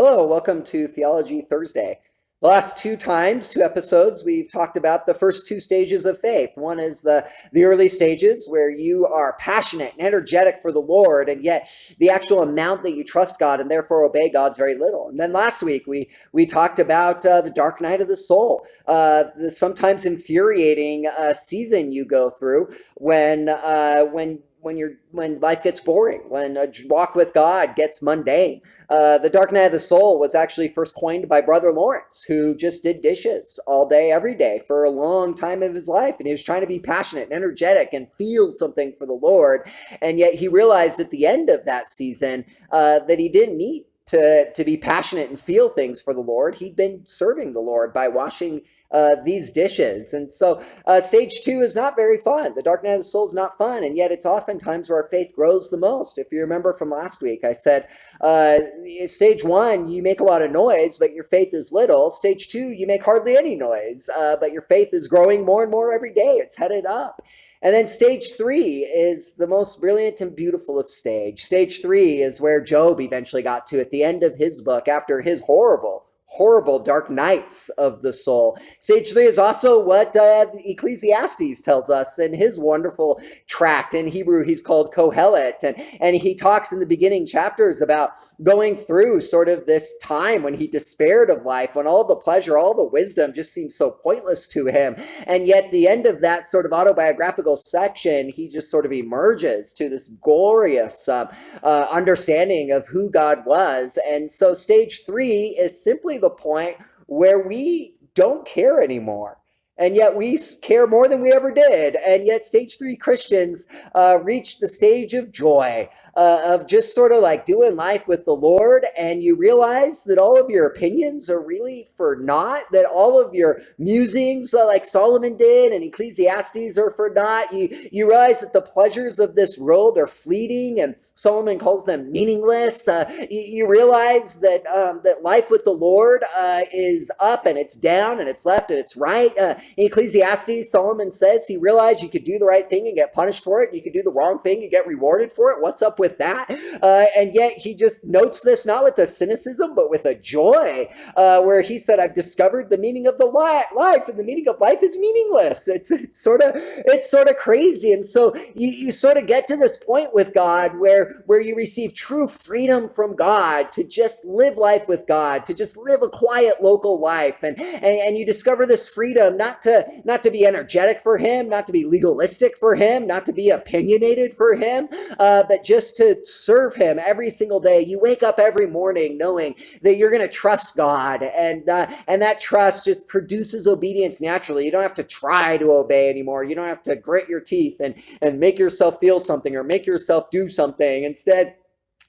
Hello, welcome to Theology Thursday. The last two episodes, we've talked about the first two stages of faith. One is the early stages where you are passionate and energetic for the Lord, and yet the actual amount that you trust God and therefore obey God's very little. And then last week, we talked about the dark night of the soul, the sometimes infuriating season you go through when life gets boring, when a walk with God gets mundane. The dark night of the soul was actually first coined by Brother Lawrence, who just did dishes all day, every day for a long time of his life. And he was trying to be passionate and energetic and feel something for the Lord. And yet he realized at the end of that season that he didn't need to be passionate and feel things for the Lord. He'd been serving the Lord by washing these dishes. And so stage two is not very fun. The dark night of the soul is not fun, and yet it's oftentimes where our faith grows the most. If you remember from last week, I said stage one, you make a lot of noise, but your faith is little. Stage two, you make hardly any noise, but your faith is growing more and more every day. It's headed up. And then stage three is the most brilliant and beautiful of stage. Stage three is where Job eventually got to at the end of his book after his horrible dark nights of the soul. Stage three is also what Ecclesiastes tells us in his wonderful tract. In Hebrew, he's called Kohelet. And he talks in the beginning chapters about going through sort of this time when he despaired of life, when all the pleasure, all the wisdom just seemed so pointless to him. And yet the end of that sort of autobiographical section, he just sort of emerges to this glorious understanding of who God was. And so stage three is simply the point where we don't care anymore. And yet we care more than we ever did. And yet stage three Christians reach the stage of joy, of just sort of like doing life with the Lord. And you realize that all of your opinions are really for naught, that all of your musings like Solomon did and Ecclesiastes are for naught. You realize that the pleasures of this world are fleeting, and Solomon calls them meaningless. You realize that that life with the Lord is up and it's down and it's left and it's right. In Ecclesiastes, Solomon says he realized you could do the right thing and get punished for it. You could do the wrong thing and get rewarded for it. What's up with that? And yet he just notes this not with a cynicism, but with a joy, where he said, I've discovered the meaning of the life, and the meaning of life is meaningless. It's sort of crazy. And so you sort of get to this point with God where you receive true freedom from God to just live life with God, to just live a quiet local life. And you discover this freedom not to be energetic for him, not to be legalistic for him, not to be opinionated for him, but just to serve him every single day. You wake up every morning knowing that you're going to trust God, and that trust just produces obedience naturally. You don't have to try to obey anymore. You don't have to grit your teeth and make yourself feel something or make yourself do something. Instead,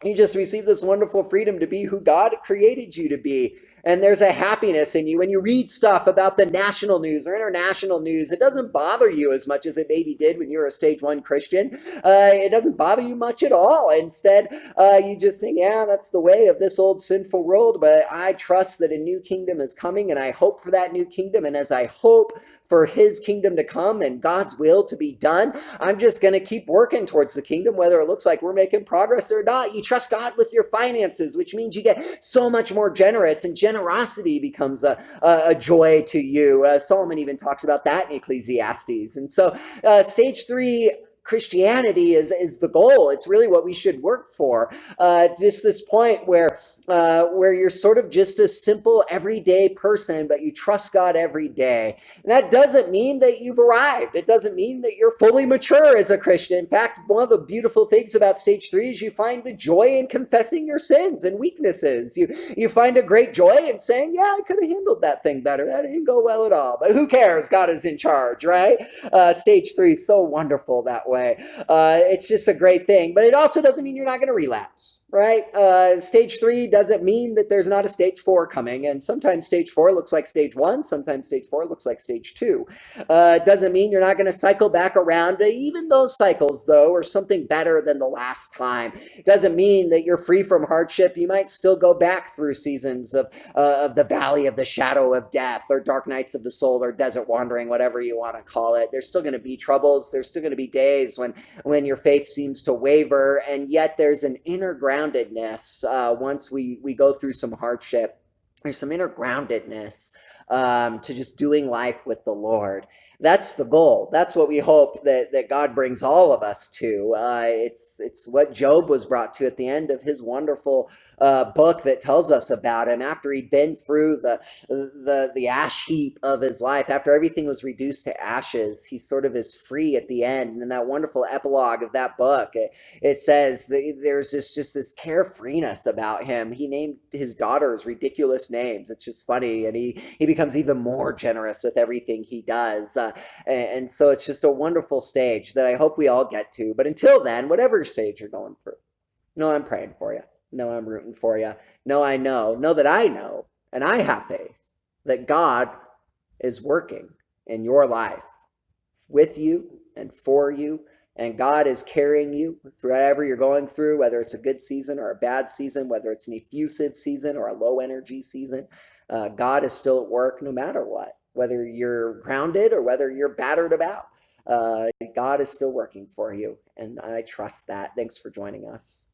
you just receive this wonderful freedom to be who God created you to be. And there's a happiness in you. When you read stuff about the national news or international news, it doesn't bother you as much as it maybe did when you were a stage one Christian. It doesn't bother you much at all. Instead, you just think, yeah, that's the way of this old sinful world, but I trust that a new kingdom is coming, and I hope for that new kingdom. And as I hope for his kingdom to come and God's will to be done, I'm just going to keep working towards the kingdom, whether it looks like we're making progress or not. You trust God with your finances, which means you get so much more generous, and generosity becomes a joy to you. Solomon even talks about that in Ecclesiastes. And so stage three Christianity is the goal. It's really what we should work for. Just this point where you're sort of just a simple everyday person, but you trust God every day. And that doesn't mean that you've arrived. It doesn't mean that you're fully mature as a Christian. In fact, one of the beautiful things about stage three is you find the joy in confessing your sins and weaknesses. You find a great joy in saying, yeah, I could have handled that thing better. That didn't go well at all. But who cares? God is in charge, right? Stage three is so wonderful that way. It's just a great thing, but it also doesn't mean you're not going to relapse, right? Stage three doesn't mean that there's not a stage four coming, and sometimes stage four looks like stage one, sometimes stage four looks like stage two. It doesn't mean you're not going to cycle back around. Even those cycles, though, are something better than the last time. It doesn't mean that you're free from hardship. You might still go back through seasons of the valley of the shadow of death, or dark nights of the soul, or desert wandering, whatever you want to call it. There's still going to be troubles. There's still going to be days when your faith seems to waver, and yet there's an inner ground groundedness once we go through some hardship. There's some inner groundedness to just doing life with the Lord. That's the goal. That's what we hope that God brings all of us to. It's what Job was brought to at the end of his wonderful book that tells us about him after he'd been through the ash heap of his life. After everything was reduced to ashes, he sort of is free at the end. And in that wonderful epilogue of that book, it says that there's just this carefreeness about him. He named his daughters ridiculous names. It's just funny, and he becomes even more generous with everything he does. And so it's just a wonderful stage that I hope we all get to. But until then, whatever stage you're going through, I'm praying for you. I'm rooting for you. I know that I know, and I have faith that God is working in your life with you and for you, and God is carrying you through whatever you're going through, whether it's a good season or a bad season, whether it's an effusive season or a low energy season. God is still at work no matter what, whether you're grounded or whether you're battered about. God is still working for you, and I trust that. Thanks for joining us.